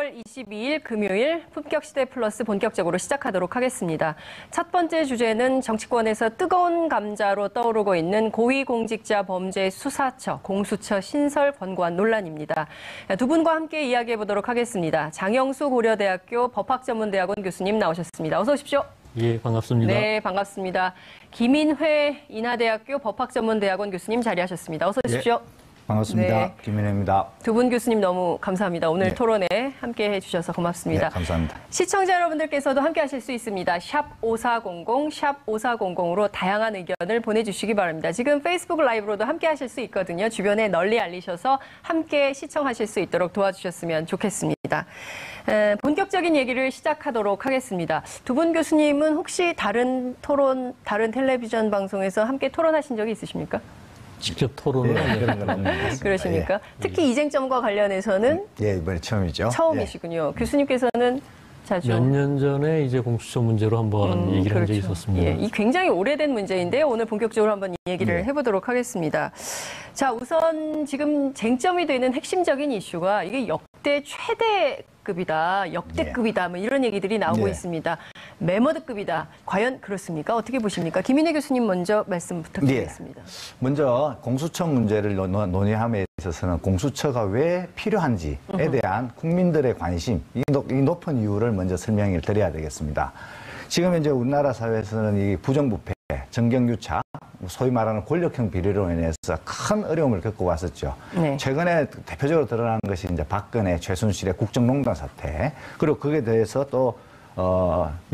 10월 22일 금요일 품격시대 플러스 본격적으로 시작하도록 하겠습니다. 첫 번째 주제는 정치권에서 뜨거운 감자로 떠오르고 있는 고위공직자 범죄 수사처, 공수처 신설 권고안 논란입니다. 두 분과 함께 이야기해 보도록 하겠습니다. 장영수 고려대학교 법학전문대학원 교수님 나오셨습니다. 어서 오십시오. 예, 반갑습니다. 네, 반갑습니다. 김인회 인하대학교 법학전문대학원 교수님 자리하셨습니다. 어서 오십시오. 네. 반갑습니다. 네. 김인혜입니다. 두 분 교수님 너무 감사합니다. 오늘 네. 토론에 함께 해주셔서 고맙습니다. 네, 감사합니다. 시청자 여러분들께서도 함께 하실 수 있습니다. 샵 5400, 샵 5400으로 다양한 의견을 보내주시기 바랍니다. 지금 페이스북 라이브로도 함께 하실 수 있거든요. 주변에 널리 알리셔서 함께 시청하실 수 있도록 도와주셨으면 좋겠습니다. 본격적인 얘기를 시작하도록 하겠습니다. 두 분 교수님은 혹시 다른 텔레비전 방송에서 함께 토론하신 적이 있으십니까? 직접 토론을 그런 건 없는 것 같습니다. 그러십니까? 예. 특히 이쟁점과 관련해서는 예, 이번에 처음이죠. 처음이시군요. 교수님께서는 자주 몇 년 전에 이제 공수처 문제로 한번 얘기를 한 적이 있었습니다. 예, 이 굉장히 오래된 문제인데요. 오늘 본격적으로 한번 이 얘기를 해보도록 하겠습니다. 자, 우선 지금 쟁점이 되는 핵심적인 이슈가 이게 역대 최대급이다, 역대급이다, 뭐 이런 얘기들이 나오고 있습니다. 메머드급이다. 과연 그렇습니까? 어떻게 보십니까? 김인혜 교수님 먼저 말씀 부탁드리겠습니다. 먼저 공수처 문제를 논의함에 있어서는 공수처가 왜 필요한지에 대한 국민들의 관심, 이 높은 이유를 먼저 설명을 드려야 되겠습니다. 지금 이제 우리나라 사회에서는 이 부정부패, 정경유착, 소위 말하는 권력형 비리로 인해서 큰 어려움을 겪고 왔었죠. 네. 최근에 대표적으로 드러난 것이 이제 박근혜, 최순실의 국정농단 사태, 그리고 그에 대해서 또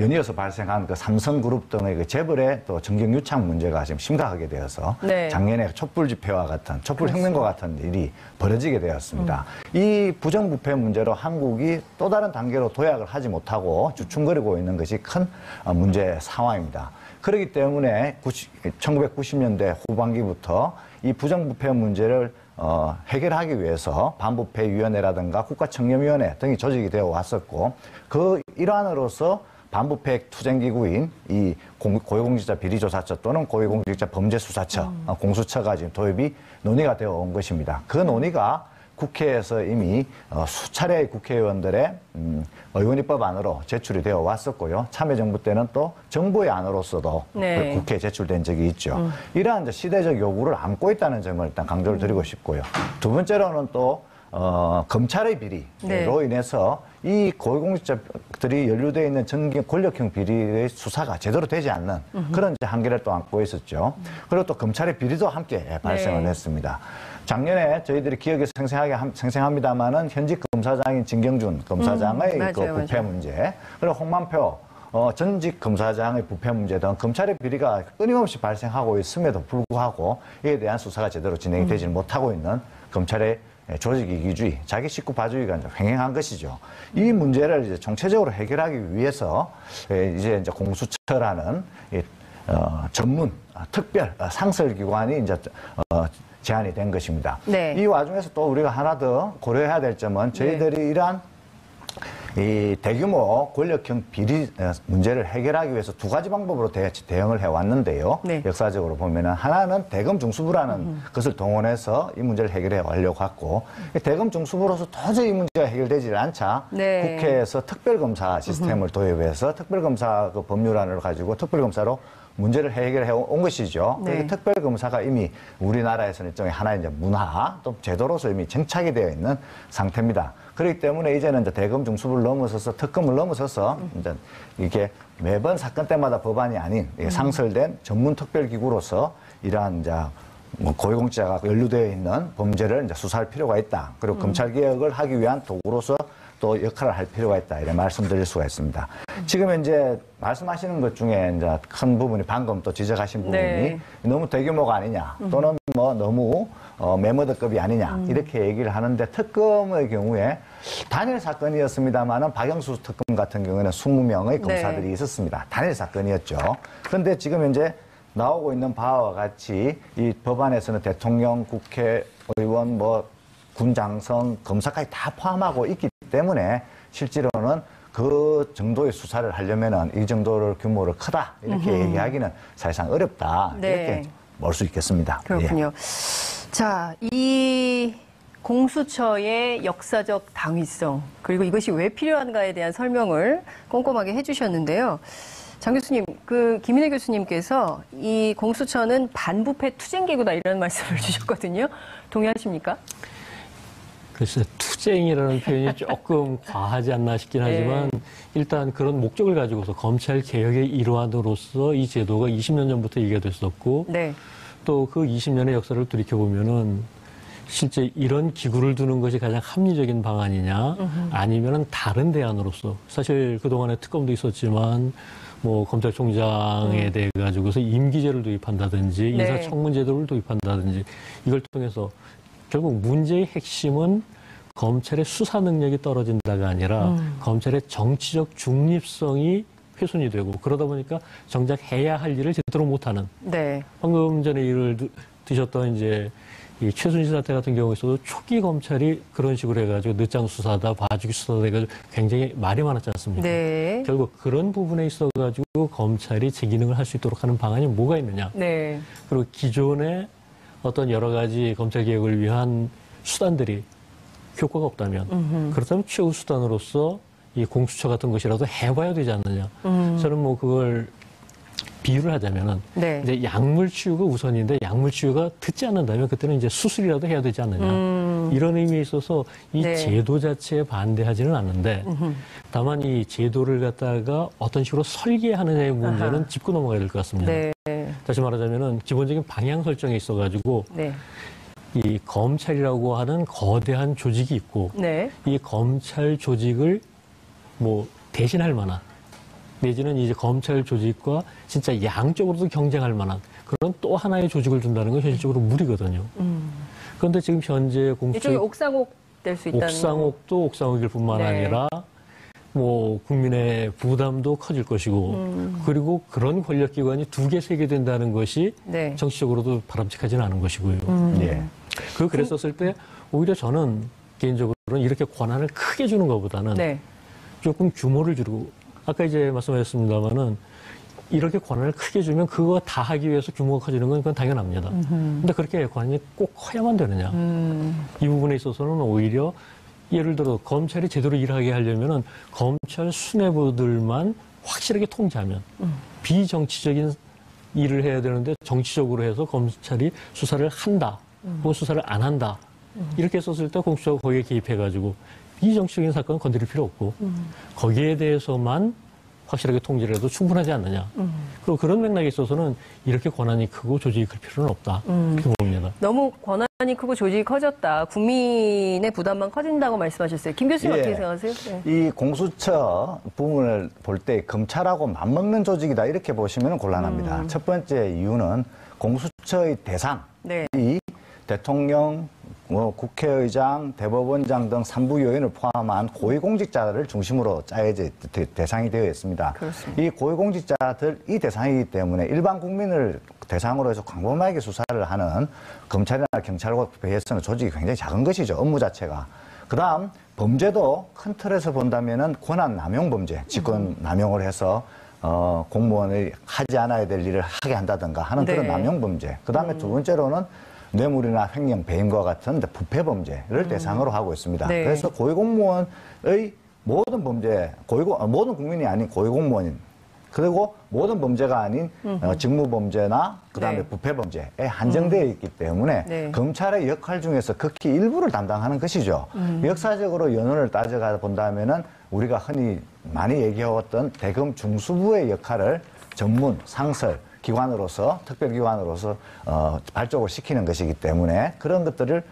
연이어서 발생한 그 삼성그룹 등의 그 재벌의 또 정경유착 문제가 지금 심각하게 되어서 작년에 촛불 집회와 같은 촛불 혁명과 같은 일이 벌어지게 되었습니다. 이 부정부패 문제로 한국이 또 다른 단계로 도약을 하지 못하고 주춤거리고 있는 것이 큰 문제 상황입니다. 그렇기 때문에 1990년대 후반기부터 이 부정부패 문제를 해결하기 위해서 반부패위원회라든가 국가청렴위원회 등이 조직이 되어 왔었고, 그 일환으로서 반부패 투쟁기구인 이 고위공직자 비리조사처 또는 고위공직자 범죄수사처, 공수처가 지금 도입이 논의가 되어 온 것입니다. 그 논의가 국회에서 이미 수차례의 국회의원들의 의원입법안으로 제출이 되어 왔었고요. 참여정부 때는 또 정부의 안으로서도 국회에 제출된 적이 있죠. 이러한 시대적 요구를 안고 있다는 점을 일단 강조를 드리고 싶고요. 두 번째로는 또 검찰의 비리로 인해서 이 고위공직자들이 연루되어 있는 권력형 비리의 수사가 제대로 되지 않는 그런 한계를 또 안고 있었죠. 그리고 또 검찰의 비리도 함께 발생을 했습니다. 작년에 저희들이 기억이 생생합니다만은 현직 검사장인 진경준 검사장의 그 부패 문제, 그리고 홍만표 전직 검사장의 부패 문제 등 검찰의 비리가 끊임없이 발생하고 있음에도 불구하고 이에 대한 수사가 제대로 진행이 되지 못하고 있는 검찰의 조직 이기주의, 자기 식구 봐주기가 횡행한 것이죠. 이 문제를 이제 총체적으로 해결하기 위해서 이제 공수처라는 전문 특별 상설기관이 이제 제안이 된 것입니다. 이 와중에서 또 우리가 하나 더 고려해야 될 점은 저희들이 이러한 이 대규모 권력형 비리 문제를 해결하기 위해서 두 가지 방법으로 대응을 해왔는데요. 역사적으로 보면은 하나는 대검 중수부라는 것을 동원해서 이 문제를 해결해 가려고 했고, 대검 중수부로서 도저히 이 문제가 해결되지 않자 국회에서 특별검사 시스템을 도입해서 특별검사 그 법률안을 가지고 특별검사로 문제를 해결해 온 것이죠. 그래서 특별검사가 이미 우리나라에서는 일종의 하나의 이제 문화 또 제도로서 이미 정착이 되어 있는 상태입니다. 그렇기 때문에 이제는 이제 대검 중수부를 넘어서서 특검을 넘어서서 이제 이게 매번 사건 때마다 법안이 아닌 상설된 전문 특별기구로서 이러한 이제 고위공직자가 연루되어 있는 범죄를 이제 수사할 필요가 있다. 그리고 검찰 개혁을 하기 위한 도구로서 또 역할을 할 필요가 있다. 이런 말씀드릴 수가 있습니다. 지금 이제 말씀하시는 것 중에 이제 큰 부분이 방금 또 지적하신 부분이 너무 대규모가 아니냐, 또는 뭐 너무 메머드급이 아니냐, 이렇게 얘기를 하는데, 특검의 경우에 단일 사건이었습니다만은 박영수 특검 같은 경우에는 20명의 검사들이 있었습니다. 단일 사건이었죠. 그런데 지금 이제 나오고 있는 바와 같이 이 법안에서는 대통령, 국회의원, 군 장성, 검사까지 다 포함하고 있기 때문에 실제로는 그 정도의 수사를 하려면은 이 정도를 규모를 크다 이렇게 얘기하기는 사실상 어렵다 이렇게 볼 수 있겠습니다. 그렇군요. 자, 이 공수처의 역사적 당위성, 그리고 이것이 왜 필요한가에 대한 설명을 꼼꼼하게 해주셨는데요. 장 교수님, 김인혜 교수님께서 이 공수처는 반부패 투쟁기구다 이런 말씀을 주셨거든요. 동의하십니까? 글쎄, 투쟁이라는 표현이 조금 과하지 않나 싶긴 하지만 일단 그런 목적을 가지고서 검찰 개혁의 일환으로서 이 제도가 20년 전부터 얘기가 됐었고 네. 또 그 20년의 역사를 돌이켜보면은 실제 이런 기구를 두는 것이 가장 합리적인 방안이냐 아니면은 다른 대안으로서 사실 그동안에 특검도 있었지만 뭐 검찰총장에 대해 가지고서 임기제를 도입한다든지 네. 인사청문제도를 도입한다든지 이걸 통해서 결국 문제의 핵심은 검찰의 수사 능력이 떨어진다가 아니라 검찰의 정치적 중립성이 훼손이 되고 그러다 보니까 정작 해야 할 일을 제대로 못하는. 네. 방금 전에 일을 드셨던 이제 이 최순실 사태 같은 경우에서도 초기 검찰이 그런 식으로 해가지고 늦장 수사다, 봐주기 수사다 해가지고 굉장히 말이 많았지 않습니까? 네. 결국 그런 부분에 있어가지고 검찰이 제 기능을 할 수 있도록 하는 방안이 뭐가 있느냐? 네. 그리고 기존의 어떤 여러 가지 검찰 개혁을 위한 수단들이 효과가 없다면 그렇다면 최후 수단으로서 이 공수처 같은 것이라도 해봐야 되지 않느냐. 저는 뭐 그걸 비유를 하자면은 네. 이제 약물 치유가 우선인데 약물 치유가 듣지 않는다면 그때는 이제 수술이라도 해야 되지 않느냐. 이런 의미에 있어서 이 네. 제도 자체에 반대하지는 않는데 다만 이 제도를 갖다가 어떤 식으로 설계하느냐의 문제는 짚고 넘어가야 될 것 같습니다. 네. 다시 말하자면은 기본적인 방향 설정에 있어가지고 네. 이 검찰이라고 하는 거대한 조직이 있고 네. 이 검찰 조직을 뭐 대신할 만한 내지는 이제 검찰 조직과 진짜 양쪽으로도 경쟁할 만한 그런 또 하나의 조직을 둔다는 건 현실적으로 무리거든요. 그런데 지금 현재 공수처 이쪽이 옥상옥 될 수 있다는 옥상옥도 옥상옥일 뿐만 네. 아니라 뭐 국민의 부담도 커질 것이고 그리고 그런 권력기관이 2개, 3개 된다는 것이 네. 정치적으로도 바람직하지는 않은 것이고요. 예. 그랬었을 때 오히려 저는 개인적으로는 이렇게 권한을 크게 주는 것보다는 네. 조금 규모를 줄이고 아까 이제 말씀하셨습니다마는 이렇게 권한을 크게 주면 그거 다 하기 위해서 규모가 커지는 건 그건 당연합니다. 근데 그렇게 권한이 꼭 커야만 되느냐. 이 부분에 있어서는 오히려 예를 들어 검찰이 제대로 일하게 하려면은 검찰 수뇌부들만 확실하게 통제하면 비정치적인 일을 해야 되는데 정치적으로 해서 검찰이 수사를 한다 혹은 수사를 안 한다 이렇게 했었을 때 공수처가 거기에 개입해가지고 비정치적인 사건은 건드릴 필요 없고 거기에 대해서만 확실하게 통제를 해도 충분하지 않느냐. 그리고 그런 맥락에 있어서는 이렇게 권한이 크고 조직이 클 필요는 없다. 그렇게 봅니다. 너무 권한이 크고 조직이 커졌다. 국민의 부담만 커진다고 말씀하셨어요. 김 교수님 어떻게 생각하세요? 네. 이 공수처 부분을 볼 때 검찰하고 맞먹는 조직이다 이렇게 보시면 곤란합니다. 첫 번째 이유는 공수처의 대상이 네. 대통령, 국회의장, 대법원장 등 산부 요인을 포함한 고위공직자를 중심으로 짜여져 대상이 되어 있습니다. 그렇습니다. 이 고위공직자들이 대상이기 때문에 일반 국민을 대상으로 해서 광범위하게 수사를 하는 검찰이나 경찰과 비해서는 조직이 굉장히 작은 것이죠. 업무 자체가. 그다음 범죄도 큰 틀에서 본다면은 권한 남용 범죄, 직권 남용을 해서 공무원이 하지 않아야 될 일을 하게 한다든가 하는 그런 네. 남용 범죄. 그다음에 두 번째로는 뇌물이나 횡령, 배임과 같은 부패 범죄를 대상으로 하고 있습니다. 네. 그래서 고위공무원의 모든 범죄, 모든 국민이 아닌 고위공무원, 그리고 모든 범죄가 아닌 직무범죄나 그다음에 네. 부패 범죄에 한정되어 있기 때문에 네. 검찰의 역할 중에서 극히 일부를 담당하는 것이죠. 역사적으로 연원을 따져가 본다면은 우리가 흔히 많이 얘기해왔던 대검 중수부의 역할을 전문, 상설, 기관으로서 특별기관으로서 발족을 시키는 것이기 때문에 그런 것들을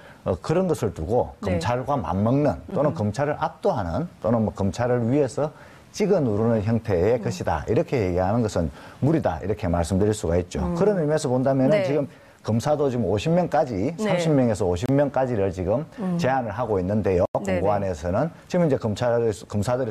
그런 것을 두고 네. 검찰과 맞먹는 또는 검찰을 압도하는 또는 뭐 검찰을 위해서 찍어 누르는 형태의 것이다 이렇게 얘기하는 것은 무리다 이렇게 말씀드릴 수가 있죠. 그런 의미에서 본다면 네. 지금 검사도 지금 50명까지 네. 30명에서 50명까지를 지금 제한을 하고 있는데요. 공고안에서는 지금 이제 검사들의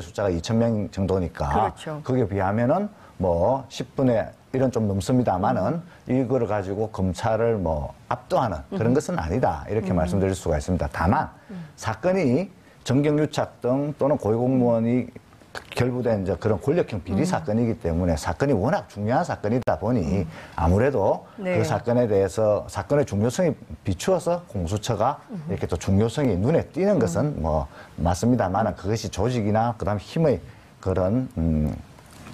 숫자가 2,000명 정도니까 그렇죠. 거기에 비하면은 뭐 10분의 1은 좀 넘습니다만은 이거를 가지고 검찰을 뭐 압도하는 그런 것은 아니다 이렇게 말씀드릴 수가 있습니다. 다만 사건이 정경유착 등 또는 고위공무원이 결부된 이제 그런 권력형 비리 사건이기 때문에 사건이 워낙 중요한 사건이다 보니 아무래도 네. 그 사건에 대해서 사건의 중요성이 비추어서 공수처가 이렇게 또 중요성이 눈에 띄는 것은 뭐 맞습니다만 그것이 조직이나 그다음 힘의 그런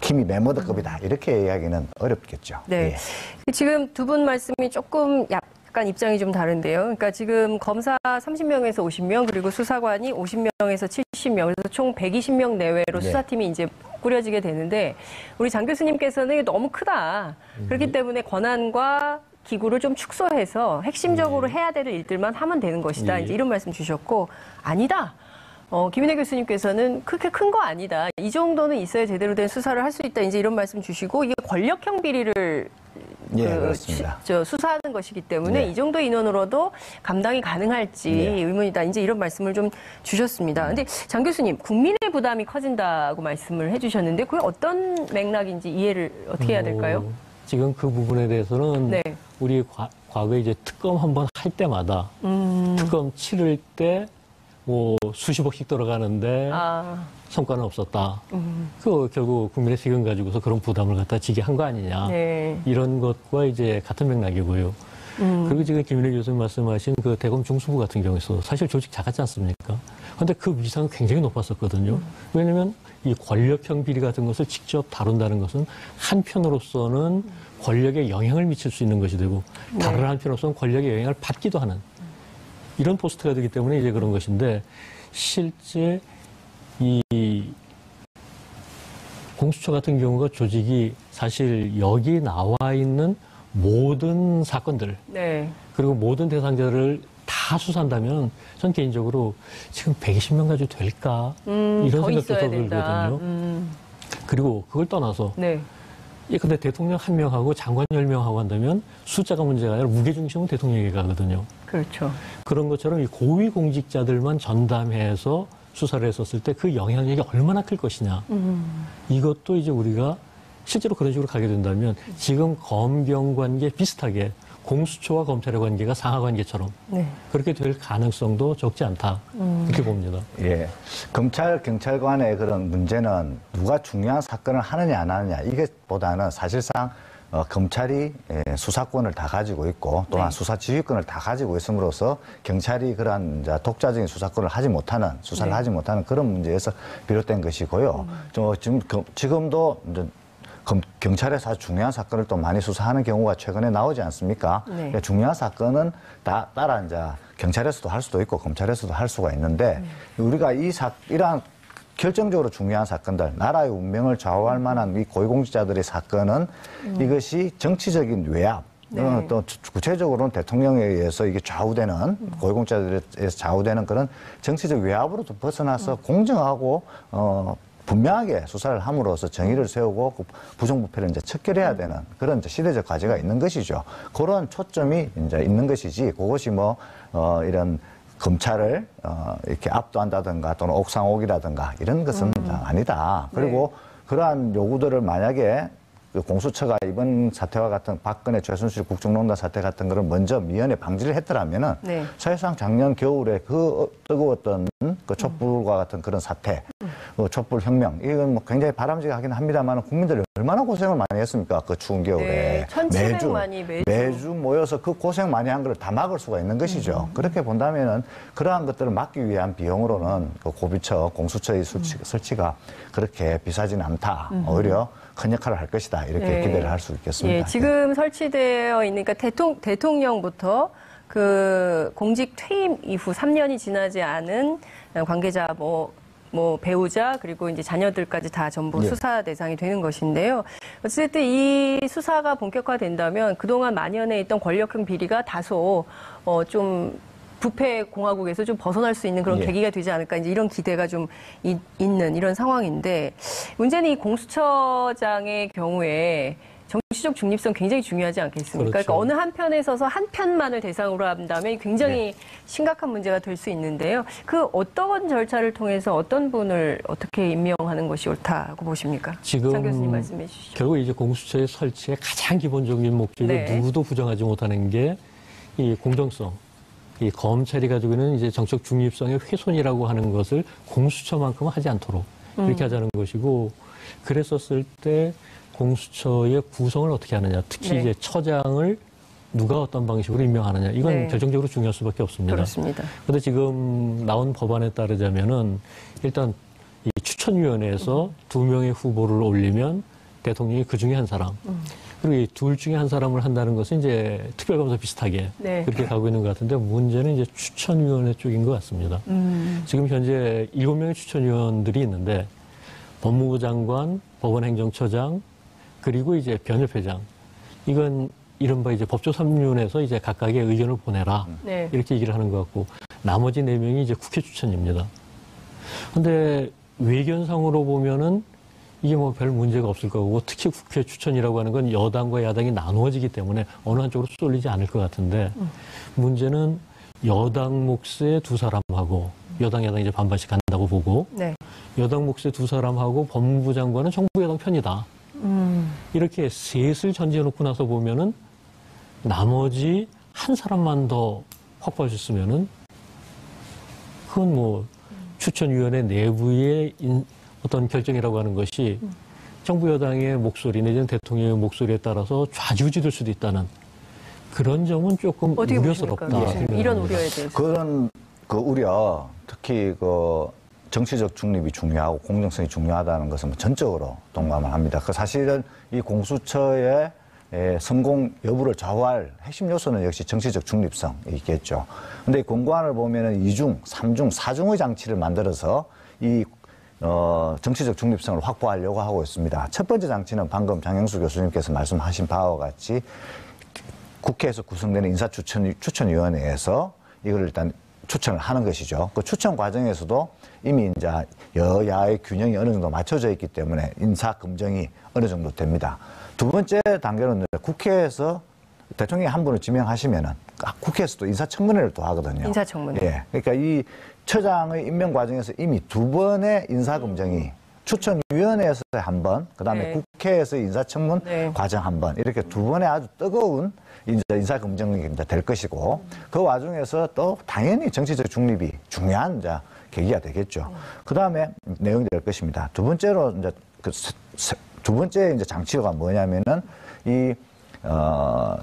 힘이 메모드급이다 이렇게 이야기는 어렵겠죠. 네. 예. 지금 두 분 말씀이 조금 약간 입장이 좀 다른데요. 그러니까 지금 검사 30명에서 50명 그리고 수사관이 50명에서 70명 그래서 총 120명 내외로 네. 수사팀이 이제 꾸려지게 되는데 우리 장 교수님께서는 이게 너무 크다. 그렇기 때문에 권한과 기구를 좀 축소해서 핵심적으로 해야 될 일들만 하면 되는 것이다. 예. 이제 이런 말씀 주셨고 아니다. 김인혜 교수님께서는 그렇게 큰 거 아니다. 이 정도는 있어야 제대로 된 수사를 할 수 있다. 이제 이런 말씀 주시고 이게 권력형 비리를 예, 그렇습니다. 수사하는 것이기 때문에 네. 이 정도 인원으로도 감당이 가능할지 네. 의문이다. 이제 이런 말씀을 좀 주셨습니다. 근데 장 교수님, 국민의 부담이 커진다고 말씀을 해주셨는데 그게 어떤 맥락인지 이해를 어떻게 해야 될까요? 지금 그 부분에 대해서는 네. 우리 과거에 이제 특검 한번 할 때마다 특검 치를 때 뭐 수십억씩 들어가는데 성과는 없었다. 그 결국 국민의 세금 가지고서 그런 부담을 갖다 지게 한 거 아니냐. 네. 이런 것과 이제 같은 맥락이고요. 그리고 지금 김인혜 교수님 말씀하신 그 대검 중수부 같은 경우에서 사실 조직 작았지 않습니까? 그런데 그 위상은 굉장히 높았었거든요. 왜냐하면 이 권력형 비리 같은 것을 직접 다룬다는 것은 한편으로서는 권력에 영향을 미칠 수 있는 것이 되고 다른 한편으로서는 권력의 영향을 받기도 하는 이런 포스트가 되기 때문에 이제 그런 것인데 실제 이 공수처 같은 경우가 조직이 사실 여기 나와 있는 모든 사건들 네. 그리고 모든 대상자를 다 수사한다면 전 개인적으로 지금 120명 가지고 될까 이런 더 생각도 있어야 된다. 들거든요. 그리고 그걸 떠나서 네. 예, 근데 대통령 1명하고 장관 10명하고 한다면 숫자가 문제가 아니라 무게중심은 대통령에게 가거든요. 그렇죠. 그런 것처럼 이 고위 공직자들만 전담해서 수사를 했었을 때 그 영향력이 얼마나 클 것이냐. 이것도 이제 우리가 실제로 그런 식으로 가게 된다면 지금 검경 관계 비슷하게 공수처와 검찰의 관계가 상하 관계처럼 네. 그렇게 될 가능성도 적지 않다. 이렇게 봅니다. 예. 검찰, 경찰 간의 그런 문제는 누가 중요한 사건을 하느냐, 안 하느냐, 이것보다는 사실상 검찰이 수사권을 다 가지고 있고 또한 수사 지휘권을 다 가지고 있음으로써 경찰이 그러한 독자적인 수사권을 하지 못하는, 수사를 하지 못하는 그런 문제에서 비롯된 것이고요. 지금도 이제 경찰에서 아주 중요한 사건을 또 많이 수사하는 경우가 최근에 나오지 않습니까? 네. 그러니까 중요한 사건은 따라 이제 경찰에서도 할 수도 있고 검찰에서도 할 수가 있는데 우리가 이러한 결정적으로 중요한 사건들, 나라의 운명을 좌우할 만한 이 고위공직자들의 사건은 이것이 정치적인 외압, 또 구체적으로는 대통령에 의해서 이게 좌우되는 고위공직자들에서 좌우되는 그런 정치적 외압으로도 벗어나서 공정하고 분명하게 수사를 함으로써 정의를 세우고 그 부정부패를 이제 척결해야 되는 그런 이제 시대적 과제가 있는 것이죠. 그런 초점이 이제 있는 것이지 그것이 이런 검찰을 이렇게 압도한다든가 또는 옥상옥이라든가 이런 것은 아니다. 그리고 그러한 요구들을 만약에 그 공수처가 이번 사태와 같은 박근혜 최순실 국정농단 사태 같은 거를 먼저 미연에 방지를 했더라면은 사실상 작년 겨울에 그 뜨거웠던 그 촛불과 같은 그런 사태, 촛불 혁명 이건 굉장히 바람직하긴 합니다만 국민들이 얼마나 고생을 많이 했습니까? 그 추운 겨울에 매주 모여서 그 고생 많이 한 걸 다 막을 수가 있는 것이죠. 그렇게 본다면은 그러한 것들을 막기 위한 비용으로는 그 고비처 공수처의 설치가 그렇게 비싸지는 않다. 오히려 큰 역할을 할 것이다. 이렇게 기대를 할 수 있겠습니다. 예, 지금 설치되어 있는, 그러니까 대통령부터 그 공직 퇴임 이후 3년이 지나지 않은 관계자, 배우자, 그리고 이제 자녀들까지 다 전부 수사 대상이 되는 것인데요. 어쨌든 이 수사가 본격화된다면 그동안 만연해 있던 권력형 비리가 다소 좀 부패 공화국에서 좀 벗어날 수 있는 그런 계기가 되지 않을까 이제 이런 기대가 좀 있는 이런 상황인데 문제는 이 공수처장의 경우에 정치적 중립성 굉장히 중요하지 않겠습니까? 그렇죠. 그러니까 어느 한편에 서서 한 편만을 대상으로 한다면 굉장히 심각한 문제가 될 수 있는데요. 그 어떤 절차를 통해서 어떤 분을 어떻게 임명하는 것이 옳다고 보십니까? 지금 장 교수님 말씀해 주시죠. 결국 이제 공수처의 설치의 가장 기본적인 목적이 누구도 부정하지 못하는 게 이 공정성. 이 검찰이 가지고 있는 이제 정책 중립성의 훼손이라고 하는 것을 공수처만큼은 하지 않도록 이렇게 하자는 것이고 그랬었을 때 공수처의 구성을 어떻게 하느냐. 특히 네. 이제 처장을 누가 어떤 방식으로 임명하느냐. 이건 네. 결정적으로 중요할 수밖에 없습니다. 그렇습니다. 그런데 지금 나온 법안에 따르자면은 일단 이 추천위원회에서 2명의 후보를 올리면 대통령이 그 중에 한 사람. 그리고 이 둘 중에 한 사람을 한다는 것은 이제 특별검사 비슷하게 네. 그렇게 가고 있는 것 같은데 문제는 이제 추천위원회 쪽인 것 같습니다. 지금 현재 7명의 추천위원들이 있는데 법무부 장관, 법원행정처장, 그리고 이제 변협회장. 이건 이른바 이제 법조3륜에서 이제 각각의 의견을 보내라. 네. 이렇게 얘기를 하는 것 같고 나머지 4명이 이제 국회 추천입니다. 근데 외견상으로 보면은 이게 뭐 별 문제가 없을 거고 특히 국회 추천이라고 하는 건 여당과 야당이 나누어지기 때문에 어느 한쪽으로 쏠리지 않을 것 같은데 문제는 여당 몫의 2사람하고 여당 야당 이제 반반씩 간다고 보고 네. 여당 몫의 2사람하고 법무부 장관은 정부 여당 편이다. 이렇게 셋을 전제해 놓고 나서 보면은 나머지 한 사람만 더 확보할 수 있으면은 그건 뭐 추천위원회 내부의 어떤 결정이라고 하는 것이 정부 여당의 목소리 내지는 대통령의 목소리에 따라서 좌지우지될 수도 있다는 그런 점은 조금 어떻게 우려스럽다. 보십니까? 이런 우려에 대해서. 그런 그 우려, 특히 그 정치적 중립이 중요하고 공정성이 중요하다는 것은 뭐 전적으로 동감을 합니다. 그 사실은 이 공수처의 성공 여부를 좌우할 핵심 요소는 역시 정치적 중립성이겠죠. 근데 이 공고안을 보면은 2중, 3중, 4중의 장치를 만들어서 이 정치적 중립성을 확보하려고 하고 있습니다. 첫 번째 장치는 방금 장영수 교수님께서 말씀하신 바와 같이 국회에서 구성되는 인사추천위원회에서 이걸 일단 추천을 하는 것이죠. 그 추천 과정에서도 이미 이제 여야의 균형이 어느 정도 맞춰져 있기 때문에 인사 검증이 어느 정도 됩니다. 두 번째 단계는 국회에서 대통령이 한 분을 지명하시면은 국회에서도 인사청문회를 또 하거든요. 인사청문회. 예. 그러니까 이 처장의 임명 과정에서 이미 2번의 인사검증이 추천위원회에서 한 번, 그 다음에 네. 국회에서 인사청문 네. 과정 한 번, 이렇게 2번의 아주 뜨거운 인사검증이 될 것이고, 그 와중에서 또 당연히 정치적 중립이 중요한 이제 계기가 되겠죠. 그 다음에 내용이 될 것입니다. 두 번째로 이제 두 번째 이제 장치가 뭐냐면은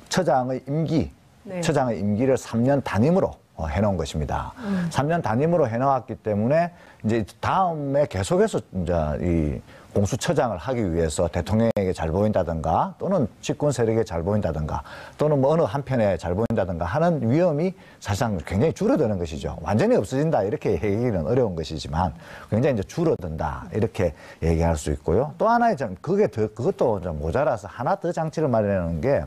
처장의 임기, 네. 처장의 임기를 3년 단임으로 해놓은 것입니다. 3년 단임으로 해놓았기 때문에 이제 다음에 계속해서 이제 이 공수처장을 하기 위해서 대통령에게 잘 보인다든가 또는 집권 세력에 잘 보인다든가 또는 뭐 어느 한편에 잘 보인다든가 하는 위험이 사실상 굉장히 줄어드는 것이죠. 완전히 없어진다 이렇게 얘기는 어려운 것이지만 굉장히 이제 줄어든다 이렇게 얘기할 수 있고요. 또 하나의 그것도 좀 모자라서 하나 더 장치를 마련하는 게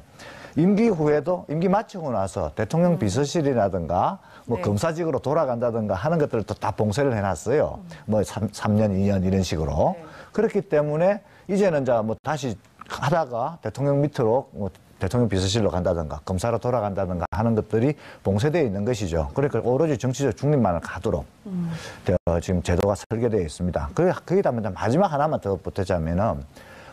임기 후에도 임기 마치고 나서 대통령 비서실이라든가 뭐 네. 검사직으로 돌아간다든가 하는 것들을 또 다 봉쇄를 해놨어요. 뭐 3년, 2년 이런 식으로. 네. 그렇기 때문에 이제는 이제 뭐 다시 하다가 대통령 밑으로 뭐 대통령 비서실로 간다든가 검사로 돌아간다든가 하는 것들이 봉쇄되어 있는 것이죠. 그러니까 오로지 정치적 중립만을 가도록 지금 제도가 설계되어 있습니다. 거기다 마지막 하나만 더 보태자면은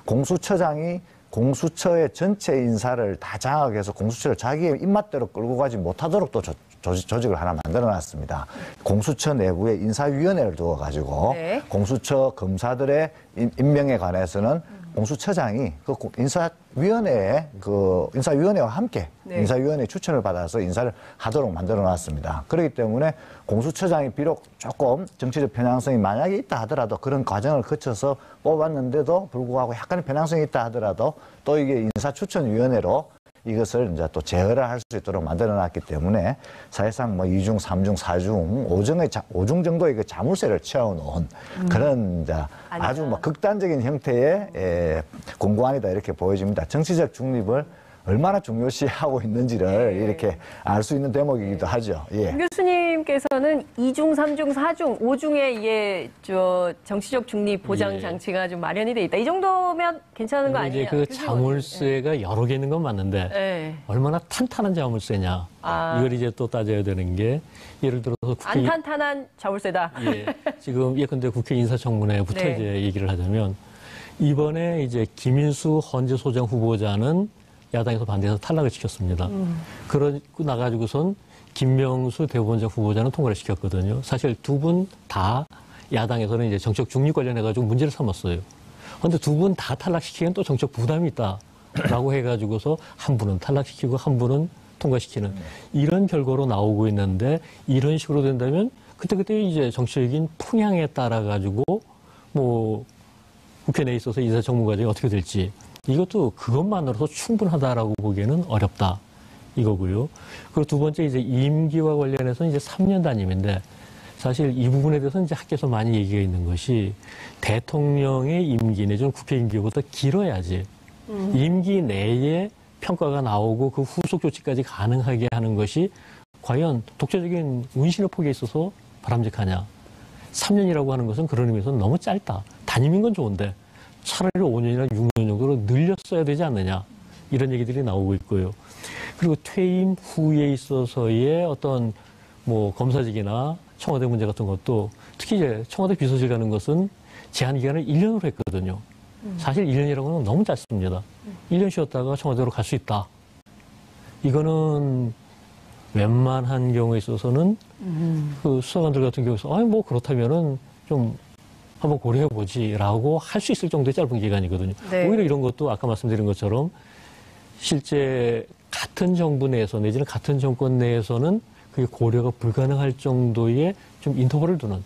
공수처장이 공수처의 전체 인사를 다 장악해서 공수처를 자기의 입맛대로 끌고 가지 못하도록 또 조직을 하나 만들어놨습니다. 공수처 내부에 인사위원회를 두어가지고 네. 공수처 검사들의 임명에 관해서는 공수처장이 그 인사위원회와 함께 네. 인사위원회 추천을 받아서 인사를 하도록 만들어놨습니다. 그렇기 때문에 공수처장이 비록 조금 정치적 편향성이 만약에 있다 하더라도 그런 과정을 거쳐서 뽑았는데도 불구하고 약간의 편향성이 있다 하더라도 또 이게 인사추천위원회로 이것을 이제 또 제어를 할 수 있도록 만들어놨기 때문에 사실상 뭐 2중, 3중, 4중, 5중 정도의 그 자물쇠를 채워놓은 그런 이제 아주 뭐 극단적인 형태의 공고안이다 이렇게 보여집니다. 정치적 중립을 얼마나 중요시하고 있는지를 이렇게 알 수 있는 대목이기도 하죠. 예. 교수님께서는 2중, 3중, 4중, 5중에 정치적 중립 보장 장치가 좀 마련이 돼 있다. 이 정도면 괜찮은 거 아니에요? 이제 그 자물쇠가 여러 개 있는 건 맞는데 네. 얼마나 탄탄한 자물쇠냐. 이걸 이제 또 따져야 되는 게 예를 들어서 국회 안 탄탄한 자물쇠다. 예, 지금 예컨대 국회 인사청문회부터 네. 이제 얘기를 하자면 이번에 이제 김인수 헌재 소장 후보자는 야당에서 반대해서 탈락을 시켰습니다. 그러고 나가지고선 김명수 대법원장 후보자는 통과를 시켰거든요. 사실 두 분 다 야당에서는 이제 정책 중립 관련해가지고 문제를 삼았어요. 그런데 두 분 다 탈락시키기엔 또 정책 부담이 있다라고 해가지고서 한 분은 탈락시키고 한 분은 통과시키는 이런 결과로 나오고 있는데 이런 식으로 된다면 그때그때 이제 정치적인 풍향에 따라가지고 뭐 국회 내에 있어서 인사청문 과정이 어떻게 될지 이것도 그것만으로도 충분하다라고 보기에는 어렵다 이거고요. 그리고 두 번째 이제 임기와 관련해서 이제 3년 단임인데 사실 이 부분에 대해서는 이제 학계에서 많이 얘기가 있는 것이 대통령의 임기 내지는 국회 임기보다 길어야지 임기 내에 평가가 나오고 그 후속 조치까지 가능하게 하는 것이 과연 독자적인 운신의 폭에 있어서 바람직하냐. 3년이라고 하는 것은 그런 의미에서 너무 짧다. 단임인 건 좋은데 차라리 5년이나 6년 정도로 늘렸어야 되지 않느냐. 이런 얘기들이 나오고 있고요. 그리고 퇴임 후에 있어서의 어떤 뭐 검사직이나 청와대 문제 같은 것도 특히 이제 청와대 비서실 가는 것은 제한 기간을 1년으로 했거든요. 사실 1년이라고는 너무 짧습니다. 1년 쉬었다가 청와대로 갈 수 있다. 이거는 웬만한 경우에 있어서는 그 수사관들 같은 경우에서 아니 뭐 그렇다면은 좀 한번 고려해보지라고 할 수 있을 정도의 짧은 기간이거든요. 네. 오히려 이런 것도 아까 말씀드린 것처럼 실제 같은 정부 내에서 내지는 같은 정권 내에서는 그게 고려가 불가능할 정도의 좀 인터벌을 두는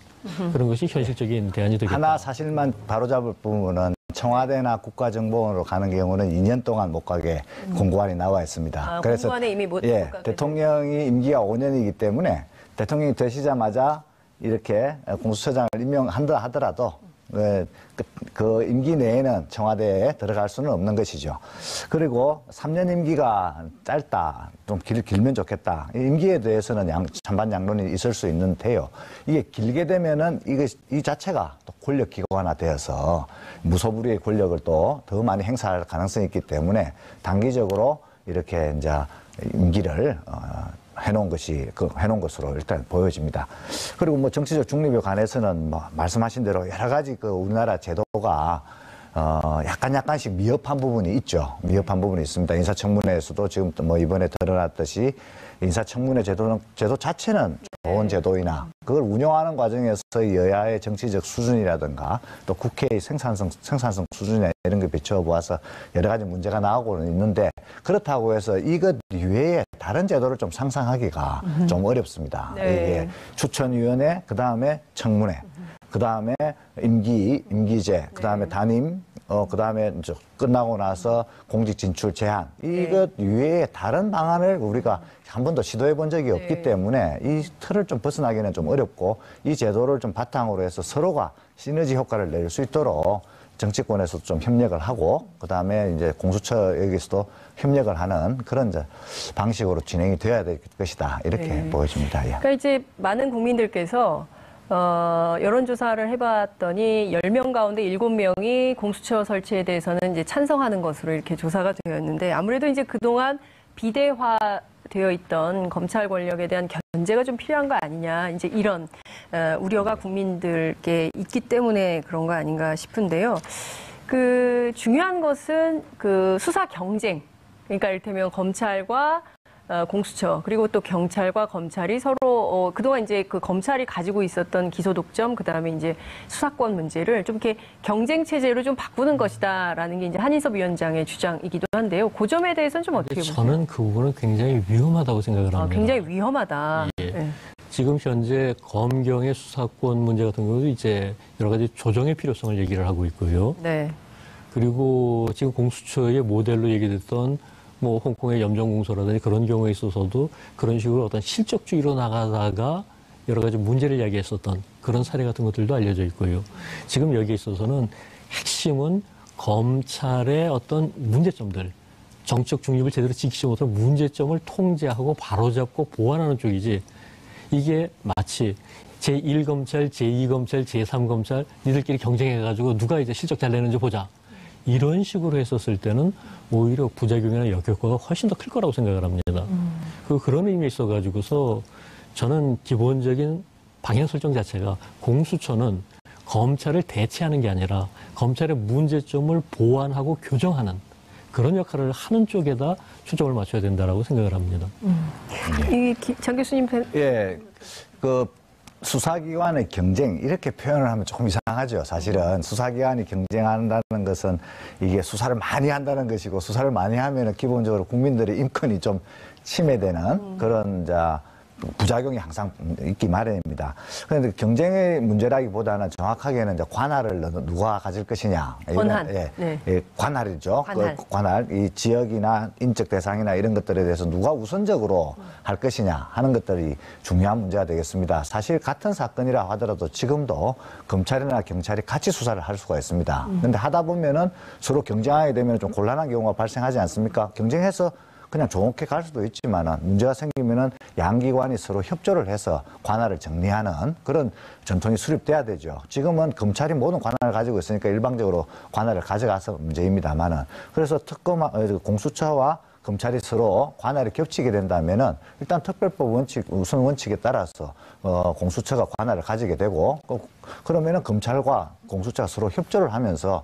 그런 것이 현실적인 대안이 되겠다. 하나 사실만 바로잡을 부분은 청와대나 국가정보원으로 가는 경우는 2년 동안 못 가게 공고안이 나와 있습니다. 그래서 공고안에 이미 못 가게 대통령이 임기가 5년이기 때문에 대통령이 되시자마자 이렇게 공수처장을 임명한다 하더라도 그 임기 내에는 청와대에 들어갈 수는 없는 것이죠. 그리고 3년 임기가 짧다, 좀 길면 좋겠다. 임기에 대해서는 찬반 양론이 있을 수 있는데요. 이게 길게 되면은 이 자체가 또 권력 기관화 되어서 무소불위의 권력을 또 더 많이 행사할 가능성이 있기 때문에 단기적으로 이렇게 이제 임기를 해놓은 것으로 일단 보여집니다. 그리고 뭐 정치적 중립에 관해서는 뭐 말씀하신 대로 여러 가지 그 우리나라 제도가 약간씩 미흡한 부분이 있죠. 미흡한 부분이 있습니다. 인사청문회에서도 지금 뭐 이번에 드러났듯이 인사청문회 제도 자체는 좋은 제도이나 그걸 운영하는 과정에서 여야의 정치적 수준이라든가 또 국회의 생산성 수준이나 이런 걸 비춰보아서 여러 가지 문제가 나오고는 있는데 그렇다고 해서 이것 이외에 다른 제도를 좀 상상하기가 좀 어렵습니다. 네. 이게 추천위원회, 그 다음에 청문회, 그 다음에 임기제, 그 다음에 단임, 그 다음에 끝나고 나서 공직 진출 제한. 이것 이외에 다른 방안을 우리가 한 번도 시도해 본 적이 없기 때문에 이 틀을 좀 벗어나기는 좀 어렵고 이 제도를 좀 바탕으로 해서 서로가 시너지 효과를 낼 수 있도록 정치권에서도 좀 협력을 하고 그 다음에 이제 공수처 여기서도 협력을 하는 그런 이제 방식으로 진행이 되어야 될 것이다. 이렇게 보여집니다. 예. 그러니까 이제 많은 국민들께서 여론조사를 해봤더니 10명 가운데 7명이 공수처 설치에 대해서는 이제 찬성하는 것으로 이렇게 조사가 되었는데 아무래도 이제 그동안 비대화되어 있던 검찰 권력에 대한 견제가 좀 필요한 거 아니냐 이제 이런 우려가 국민들께 있기 때문에 그런 거 아닌가 싶은데요. 그 중요한 것은 그 수사 경쟁 그러니까 이를테면 검찰과 공수처 그리고 또 경찰과 검찰이 서로 그동안 이제 그 검찰이 가지고 있었던 기소 독점 그다음에 이제 수사권 문제를 좀 이렇게 경쟁 체제로 좀 바꾸는 것이다라는 게 이제 한인섭 위원장의 주장이기도 한데요. 그 점에 대해서는 좀 어떻게 보세요? 저는 그 부분은 굉장히 위험하다고 생각을 합니다. 굉장히 위험하다. 예. 네. 지금 현재 검경의 수사권 문제 같은 경우도 이제 여러 가지 조정의 필요성을 얘기를 하고 있고요. 네. 그리고 지금 공수처의 모델로 얘기됐던 뭐 홍콩의 염정공소라든지 그런 경우에 있어서도 그런 식으로 어떤 실적주의로 나가다가 여러 가지 문제를 야기했었던 그런 사례 같은 것들도 알려져 있고요. 지금 여기에 있어서는 핵심은 검찰의 어떤 문제점들, 정치적 중립을 제대로 지키지 못한 문제점을 통제하고 바로잡고 보완하는 쪽이지 이게 마치 제1검찰, 제2검찰, 제3검찰 니들끼리 경쟁해가지고 누가 이제 실적 잘 내는지 보자. 이런 식으로 했었을 때는 오히려 부작용이나 역효과가 훨씬 더 클 거라고 생각을 합니다. 그런 의미에 있어가지고서 저는 기본적인 방향 설정 자체가 공수처는 검찰을 대체하는 게 아니라 검찰의 문제점을 보완하고 교정하는 그런 역할을 하는 쪽에다 초점을 맞춰야 된다라고 생각을 합니다. 장 교수님 예, 수사기관의 경쟁 이렇게 표현을 하면 조금 이상하죠. 사실은 수사기관이 경쟁한다는 것은 이게 수사를 많이 한다는 것이고 수사를 많이 하면 기본적으로 국민들의 인권이 좀 침해되는 그런 부작용이 항상 있기 마련입니다. 그런데 경쟁의 문제라기보다는 정확하게는 이제 관할을 누가 가질 것이냐. 권한. 관할이죠. 관할. 관할. 이 지역이나 인적 대상이나 이런 것들에 대해서 누가 우선적으로 할 것이냐 하는 것들이 중요한 문제가 되겠습니다. 사실 같은 사건이라 하더라도 지금도 검찰이나 경찰이 같이 수사를 할 수가 있습니다. 그런데 하다 보면은 서로 경쟁하게 되면 좀 곤란한 경우가 발생하지 않습니까? 경쟁해서 그냥 좋게 갈 수도 있지만은 문제가 생기면은 양기관이 서로 협조를 해서 관할을 정리하는 그런 전통이 수립돼야 되죠. 지금은 검찰이 모든 관할을 가지고 있으니까 일방적으로 관할을 가져가서 문제입니다만은 그래서 공수처와 검찰이 서로 관할이 겹치게 된다면은 일단 특별법 원칙, 우선 원칙에 따라서 공수처가 관할을 가지게 되고 그러면은 검찰과 공수처가 서로 협조를 하면서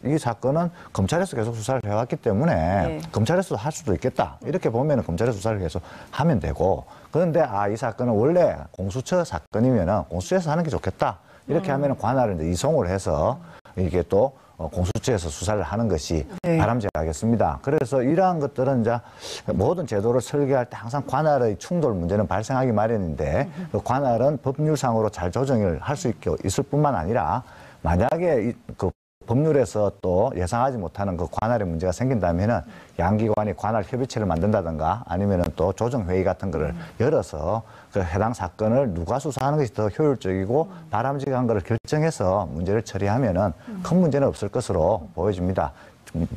이 사건은 검찰에서 계속 수사를 해왔기 때문에 검찰에서 할 수도 있겠다. 이렇게 보면은 검찰에서 수사를 계속 하면 되고 그런데 이 사건은 원래 공수처 사건이면은 공수처에서 하는 게 좋겠다. 이렇게 하면은 관할을 이제 이송을 해서 이게 또 공수처에서 수사를 하는 것이 바람직하겠습니다. 그래서 이러한 것들은 이제 모든 제도를 설계할 때 항상 관할의 충돌 문제는 발생하기 마련인데 그 관할은 법률상으로 잘 조정을 할 수 있을 뿐만 아니라 만약에 그 법률에서 또 예상하지 못하는 그 관할의 문제가 생긴다면은 양기관이 관할 협의체를 만든다든가 아니면은 또 조정회의 같은 거를 열어서 그 해당 사건을 누가 수사하는 것이 더 효율적이고 바람직한 거를 결정해서 문제를 처리하면은 큰 문제는 없을 것으로 보여집니다.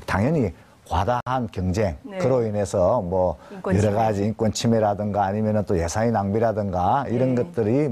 당연히 과다한 경쟁, 그로 인해서 뭐 여러 가지 인권 침해라든가 아니면은 또 예산의 낭비라든가 이런 것들이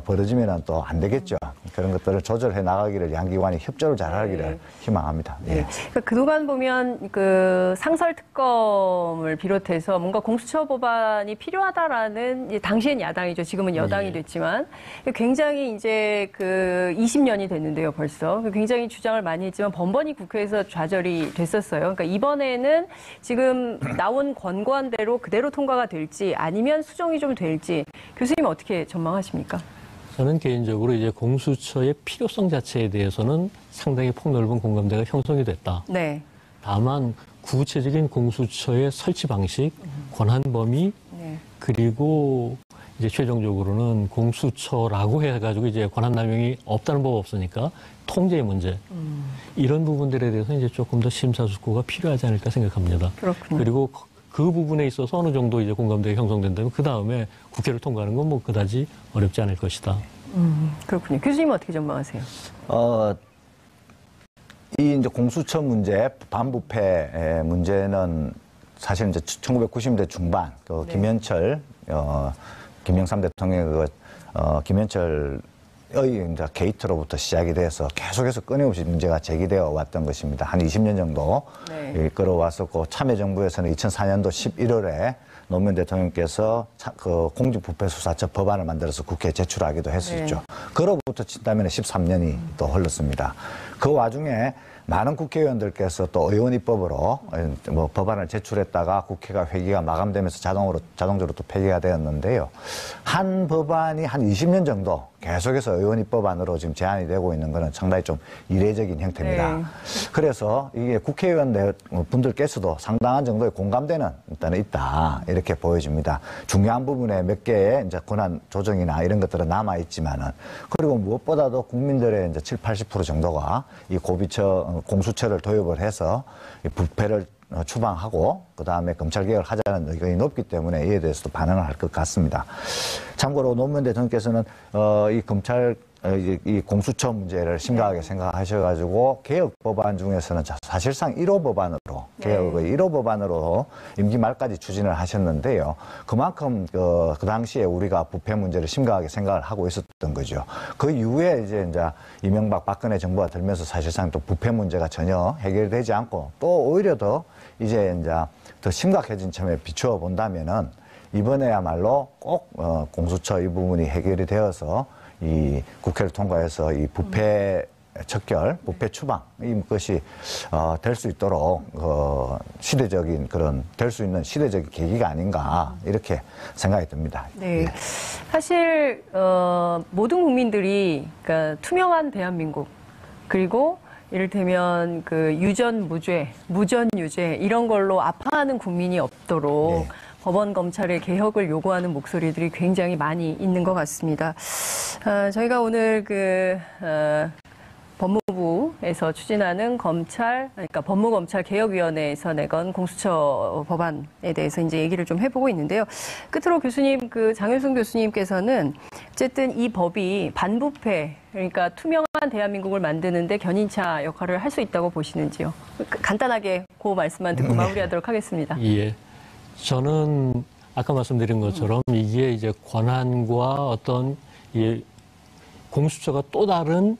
벌어지면 또 안 되겠죠. 그런 것들을 조절해 나가기를 양기관이 협조를 잘 하기를 희망합니다. 그러니까 그동안 보면 그 상설특검을 비롯해서 뭔가 공수처 법안이 필요하다라는 당시엔 야당이죠. 지금은 여당이 됐지만 굉장히 이제 그 20년이 됐는데요, 벌써. 굉장히 주장을 많이 했지만 번번이 국회에서 좌절이 됐었어요. 그러니까 이번에는 지금 나온 권고안대로 그대로 통과가 될지 아니면 수정이 좀 될지 교수님 어떻게 전망하십니까? 저는 개인적으로 이제 공수처의 필요성 자체에 대해서는 상당히 폭넓은 공감대가 형성이 됐다. 네. 다만 구체적인 공수처의 설치 방식, 권한 범위, 그리고 이제 최종적으로는 공수처라고 해가지고 이제 권한 남용이 없다는 법 없으니까 통제의 문제. 이런 부분들에 대해서 이제 조금 더 심사숙고가 필요하지 않을까 생각합니다. 그렇군요. 그리고 그 부분에 있어서 어느 정도 이제 공감대가 형성된다면 그 다음에 국회를 통과하는 건 뭐 그다지 어렵지 않을 것이다. 그렇군요. 교수님은 어떻게 전망하세요? 이 이제 공수처 문제, 반부패 문제는 사실 이제 1990년대 중반 김현철, 김영삼 대통령의 김현철의 이제 게이트로부터 시작이 돼서 계속해서 끊임없이 문제가 제기되어 왔던 것입니다. 한 20년 정도 끌어왔었고 참여정부에서는 2004년도 11월에 노무현 대통령께서 그 공직부패수사처 법안을 만들어서 국회에 제출하기도 했었죠. 그로부터 친다면 13년이 또 흘렀습니다. 그 와중에 많은 국회의원들께서 또 의원 입법으로 뭐 법안을 제출했다가 국회가 회기가 마감되면서 자동적으로 또 폐기가 되었는데요. 한 법안이 한 20년 정도 계속해서 의원 입법안으로 지금 제한이 되고 있는 것은 상당히 좀 이례적인 형태입니다. 그래서 이게 국회의원 분들께서도 상당한 정도의 공감대는 일단은 있다. 이렇게 보여집니다. 중요한 부분에 몇 개의 이제 권한 조정이나 이런 것들은 남아있지만은 그리고 무엇보다도 국민들의 이제 70~80% 정도가 이 공수처를 도입을 해서 이 부패를 추방하고 그다음에 검찰개혁을 하자는 의견이 높기 때문에 이에 대해서도 반응을 할 것 같습니다. 참고로 노무현 대통령께서는 이 공수처 문제를 심각하게 생각하셔가지고 개혁 법안 중에서는 사실상 1호 법안으로 개혁의 1호 법안으로 임기 말까지 추진을 하셨는데요. 그만큼 그 당시에 우리가 부패 문제를 심각하게 생각을 하고 있었던 거죠. 그 이후에 이제 이명박 박근혜 정부가 들면서 사실상 또 부패 문제가 전혀 해결되지 않고 또 오히려 더 심각해진 점에 비추어 본다면은 이번에야말로 꼭 공수처 이 부분이 해결이 되어서 이 국회를 통과해서 이 부패 척결, 부패 추방 이것이 될 수 있도록 시대적인 될 수 있는 시대적인 계기가 아닌가 이렇게 생각이 듭니다. 네, 예. 사실 모든 국민들이 그러니까 투명한 대한민국 그리고 이를테면 그 유전 무죄, 무전 유죄 이런 걸로 아파하는 국민이 없도록 네. 법원 검찰의 개혁을 요구하는 목소리들이 굉장히 많이 있는 것 같습니다. 저희가 오늘 법무부에서 추진하는 그러니까 법무검찰개혁위원회에서 내건 공수처 법안에 대해서 이제 얘기를 좀 해보고 있는데요. 끝으로 교수님, 장효승 교수님께서는 어쨌든 이 법이 반부패, 그러니까 투명한 대한민국을 만드는데 견인차 역할을 할 수 있다고 보시는지요? 간단하게 그 말씀만 듣고 마무리하도록 하겠습니다. 예. 저는 아까 말씀드린 것처럼 이게 이제 권한과 어떤 공수처가 또 다른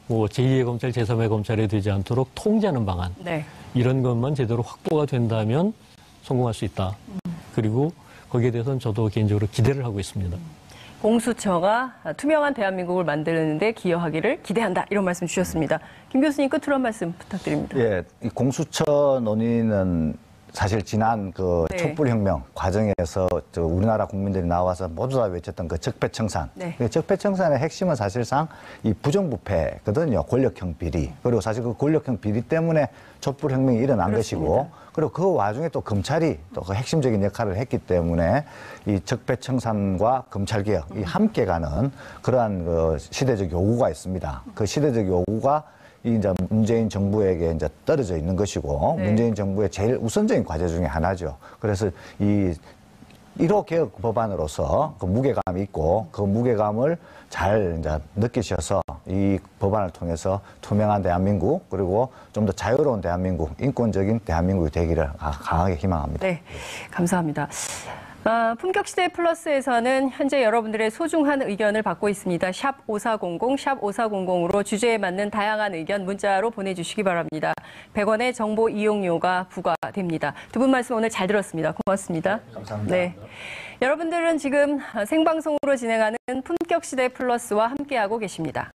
제2의 검찰, 제3의 검찰이 되지 않도록 통제하는 방안. 네. 이런 것만 제대로 확보가 된다면 성공할 수 있다. 그리고 거기에 대해서는 저도 개인적으로 기대를 하고 있습니다. 공수처가 투명한 대한민국을 만드는데 기여하기를 기대한다. 이런 말씀 주셨습니다. 김 교수님 끝으로 한 말씀 부탁드립니다. 예, 이 공수처 논의는 사실 지난 네. 촛불혁명 과정에서 우리나라 국민들이 나와서 모두 다 외쳤던 적폐청산. 네. 적폐청산의 핵심은 사실상 이 부정부패거든요. 권력형 비리. 그리고 사실 그 권력형 비리 때문에 촛불혁명이 일어난 그렇습니다. 것이고, 그리고 그 와중에 또 검찰이 또 그 핵심적인 역할을 했기 때문에 이 적폐청산과 검찰개혁 이 함께 가는 그러한 시대적 요구가 있습니다. 그 시대적 요구가 이제 문재인 정부에게 이제 떨어져 있는 것이고, 네. 문재인 정부의 제일 우선적인 과제 중에 하나죠. 그래서 이 1호 개혁 법안으로서 그 무게감이 있고, 그 무게감을 잘 이제 느끼셔서 이 법안을 통해서 투명한 대한민국, 그리고 좀 더 자유로운 대한민국, 인권적인 대한민국이 되기를 강하게 희망합니다. 네, 감사합니다. 품격시대 플러스에서는 현재 여러분들의 소중한 의견을 받고 있습니다. 샵 5400, 샵 5400으로 주제에 맞는 다양한 의견 문자로 보내주시기 바랍니다. 100원의 정보 이용료가 부과됩니다. 두 분 말씀 오늘 잘 들었습니다. 고맙습니다. 감사합니다. 네. 여러분들은 지금 생방송으로 진행하는 품격시대 플러스와 함께하고 계십니다.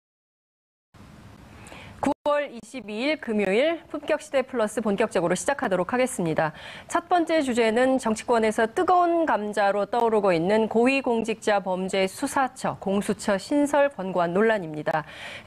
9월 22일 금요일 품격시대 플러스 본격적으로 시작하도록 하겠습니다. 첫 번째 주제는 정치권에서 뜨거운 감자로 떠오르고 있는 고위공직자 범죄 수사처, 공수처 신설 권고안 논란입니다.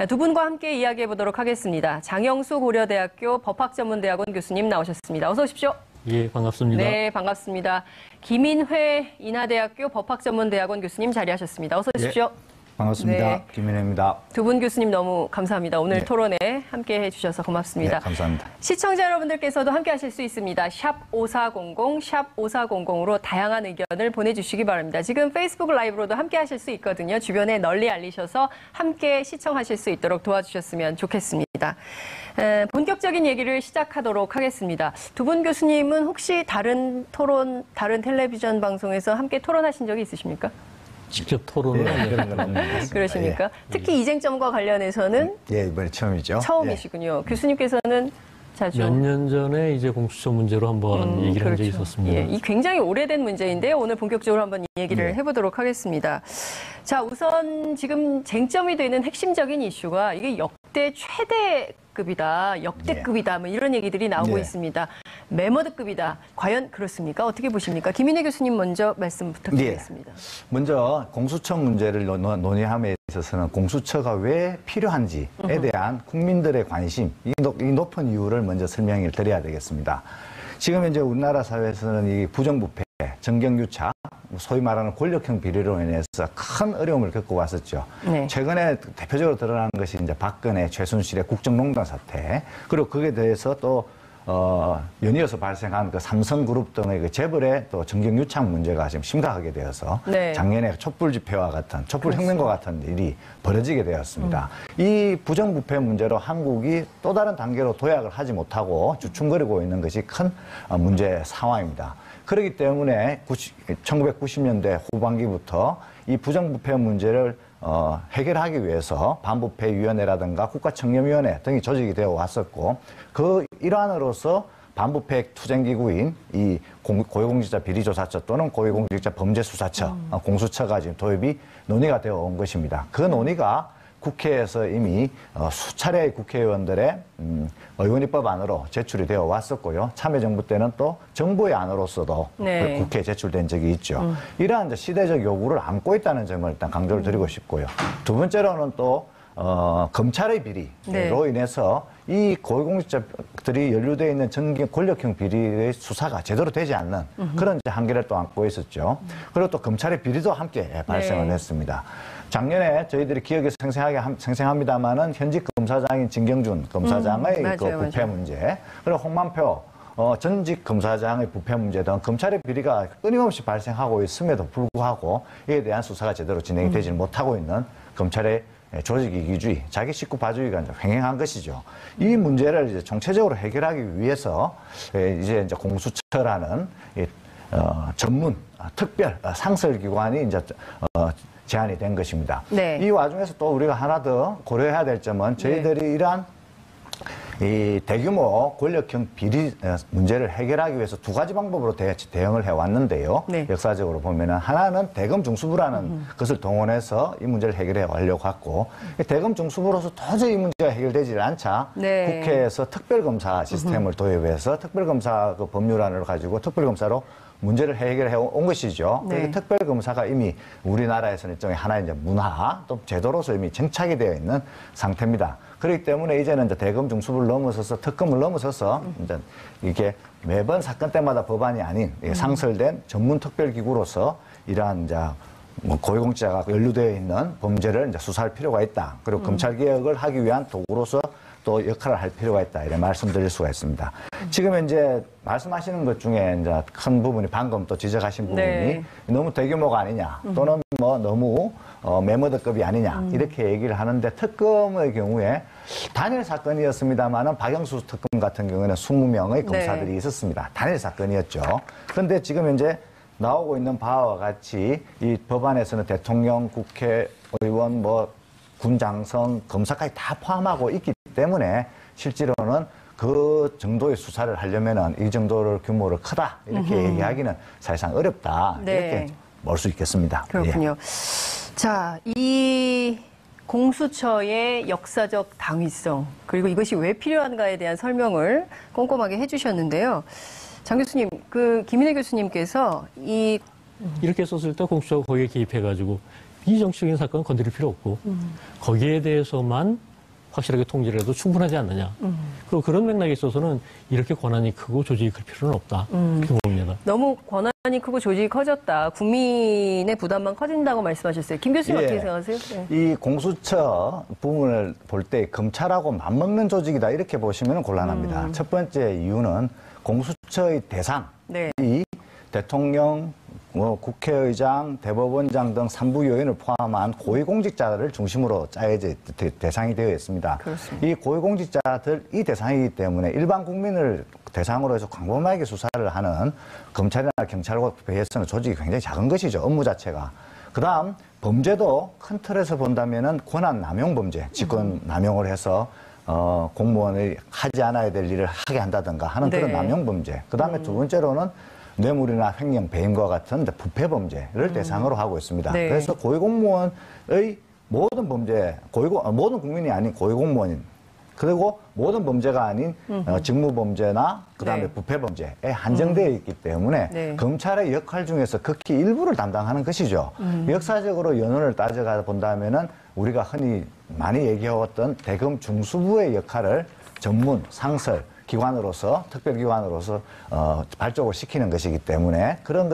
두 분과 함께 이야기해 보도록 하겠습니다. 장영수 고려대학교 법학전문대학원 교수님 나오셨습니다. 어서 오십시오. 예, 반갑습니다. 네, 반갑습니다. 김인회 인하대학교 법학전문대학원 교수님 자리하셨습니다. 어서 오십시오. 반갑습니다. 네. 김인혜입니다. 두 분 교수님 너무 감사합니다. 오늘 네. 토론에 함께 해주셔서 고맙습니다. 네, 감사합니다. 시청자 여러분들께서도 함께 하실 수 있습니다. 샵 5400, 샵 5400으로 다양한 의견을 보내주시기 바랍니다. 지금 페이스북 라이브로도 함께 하실 수 있거든요. 주변에 널리 알리셔서 함께 시청하실 수 있도록 도와주셨으면 좋겠습니다. 본격적인 얘기를 시작하도록 하겠습니다. 두 분 교수님은 혹시 다른 텔레비전 방송에서 함께 토론하신 적이 있으십니까? 직접 토론을 안 그런 건 없는 것 같습니다. 그러십니까? 예. 특히 이쟁점과 관련해서는 예, 이번에 처음이죠. 처음이시군요. 교수님께서는 자주 몇 년 전에 이제 공수처 문제로 한번 얘기를 한 적이 그렇죠. 있었습니다. 이 굉장히 오래된 문제인데요. 오늘 본격적으로 한번 이 얘기를 해보도록 하겠습니다. 자, 우선 지금 쟁점이 되는 핵심적인 이슈가 이게 역대 최대급이다, 역대급이다, 뭐 이런 얘기들이 나오고 예. 있습니다. 메머드급이다. 과연 그렇습니까? 어떻게 보십니까? 김인혜 교수님 먼저 말씀 부탁드리겠습니다. 먼저 공수처 문제를 논의함에 있어서는 공수처가 왜 필요한지에 대한 국민들의 관심, 이 높은 이유를 먼저 설명을 드려야 되겠습니다. 지금 이제 우리나라 사회에서는 이 부정부패, 정경유착, 소위 말하는 권력형 비리로 인해서 큰 어려움을 겪고 왔었죠. 네. 최근에 대표적으로 드러난 것이 이제 박근혜, 최순실의 국정농단 사태, 그리고 그에 대해서 또 연이어서 발생한 그 삼성그룹 등의 그 재벌의 또 정경유착 문제가 지금 심각하게 되어서 네. 작년에 촛불 집회와 같은 촛불혁명과 같은 일이 벌어지게 되었습니다. 이 부정부패 문제로 한국이 또 다른 단계로 도약을 하지 못하고 주춤거리고 있는 것이 큰 문제 상황입니다. 그렇기 때문에 1990년대 후반기부터 이 부정부패 문제를 해결하기 위해서 반부패위원회라든가 국가청렴위원회 등이 조직이 되어 왔었고, 그 일환으로서 반부패 투쟁기구인 이 고위공직자 비리조사처 또는 고위공직자 범죄수사처, 공수처가 지금 도입이 논의가 되어 온 것입니다. 그 논의가 국회에서 이미 수차례의 국회의원들의 의원입법안으로 제출이 되어 왔었고요. 참여정부 때는 또 정부의 안으로서도 네. 국회에 제출된 적이 있죠. 이러한 이제 시대적 요구를 안고 있다는 점을 일단 강조를 드리고 싶고요. 두 번째로는 또 검찰의 비리로 네. 인해서 이 고위공직자들이 연루되어 있는 정기 권력형 비리의 수사가 제대로 되지 않는 그런 이제 한계를 또 안고 있었죠. 그리고 또 검찰의 비리도 함께 발생을 네. 했습니다. 작년에 저희들이 기억이 생생합니다만은 현직 검사장인 진경준 검사장의 맞아요, 그 부패 맞아요. 문제, 그리고 홍만표 전직 검사장의 부패 문제 등 검찰의 비리가 끊임없이 발생하고 있음에도 불구하고 이에 대한 수사가 제대로 진행이 되지 못하고 있는 검찰의 조직 이기주의, 자기 식구 봐주기가 이제 횡행한 것이죠. 이 문제를 이제 총체적으로 해결하기 위해서 이제 공수처라는 전문 특별 상설기관이 이제 제안이 된 것입니다. 네. 이 와중에서 또 우리가 하나 더 고려해야 될 점은 저희들이 이러한 이 대규모 권력형 비리 문제를 해결하기 위해서 두 가지 방법으로 대응을 해왔는데요. 네. 역사적으로 보면은 하나는 대검 중수부라는 것을 동원해서 이 문제를 해결해 완료고 했고, 대검 중수부로서 도저히 이 문제가 해결되지 않자 네. 국회에서 특별검사 시스템을 도입해서 특별검사 그 법률안을 가지고 특별검사로 문제를 해결해 온 것이죠. 네. 특별검사가 이미 우리나라에서는 일종의 하나의 이제 문화 또 제도로서 이미 정착이 되어 있는 상태입니다. 그렇기 때문에 이제는 이제 대검 중수부를 넘어서서 특검을 넘어서서 이제 이게 매번 사건 때마다 법안이 아닌 상설된 전문 특별기구로서 이러한 이제 뭐 고위공직자가 연루되어 있는 범죄를 이제 수사할 필요가 있다. 그리고 검찰 개혁을 하기 위한 도구로서 또 역할을 할 필요가 있다. 이런 말씀드릴 수가 있습니다. 지금 이제 말씀하시는 것 중에 이제 큰 부분이 방금 또 지적하신 부분이 네. 너무 대규모가 아니냐 또는 뭐 너무 메모드급이 아니냐 이렇게 얘기를 하는데 특검의 경우에 단일 사건이었습니다만은 박영수 특검 같은 경우에는 20명의 검사들이 네. 있었습니다. 단일 사건이었죠. 그런데 지금 현재 나오고 있는 바와 같이 이 법안에서는 대통령, 국회의원, 뭐 군장성, 검사까지 다 포함하고 있기 때문에 실제로는 그 정도의 수사를 하려면은 이 정도를 규모를 크다 이렇게 얘기하기는 사실상 어렵다 네. 이렇게 볼 수 있겠습니다. 그렇군요. 자, 이 공수처의 역사적 당위성, 그리고 이것이 왜 필요한가에 대한 설명을 꼼꼼하게 해주셨는데요. 장 교수님, 그 김인혜 교수님께서 이렇게 썼을 때 공수처가 거기에 개입해가지고 비정치적인 사건은 건드릴 필요 없고 거기에 대해서만 확실하게 통제를 해도 충분하지 않느냐. 그리고 그런 맥락에 있어서는 이렇게 권한이 크고 조직이 클 필요는 없다. 이렇게 봅니다. 너무 권한이 크고 조직이 커졌다. 국민의 부담만 커진다고 말씀하셨어요. 김 교수님 예. 어떻게 생각하세요? 네. 이 공수처 부분을 볼 때 검찰하고 맞먹는 조직이다 이렇게 보시면 곤란합니다. 첫 번째 이유는 공수처의 대상이 네. 대통령, 국회의장, 대법원장 등 산부 요인을 포함한 고위공직자를 중심으로 짜여져 대상이 되어 있습니다. 그렇습니다. 이 고위공직자들이 대상이기 때문에 일반 국민을 대상으로 해서 광범위하게 수사를 하는 검찰이나 경찰과 비해서는 조직이 굉장히 작은 것이죠. 업무 자체가. 그다음 범죄도 큰 틀에서 본다면은 권한 남용 범죄, 직권 남용을 해서 공무원이 하지 않아야 될 일을 하게 한다든가 하는 그런 네. 남용 범죄. 그다음에 두 번째로는 뇌물이나 횡령, 배임과 같은 부패 범죄를 대상으로 하고 있습니다. 네. 그래서 고위공무원의 모든 범죄, 모든 국민이 아닌 고위공무원인, 그리고 모든 범죄가 아닌 직무범죄나 그다음에 네. 부패 범죄에 한정되어 있기 때문에 네. 검찰의 역할 중에서 극히 일부를 담당하는 것이죠. 역사적으로 연원을 따져가 본다면은 우리가 흔히 많이 얘기해왔던 대검 중수부의 역할을 전문 상설 기관으로서 특별기관으로서 발족을 시키는 것이기 때문에 그런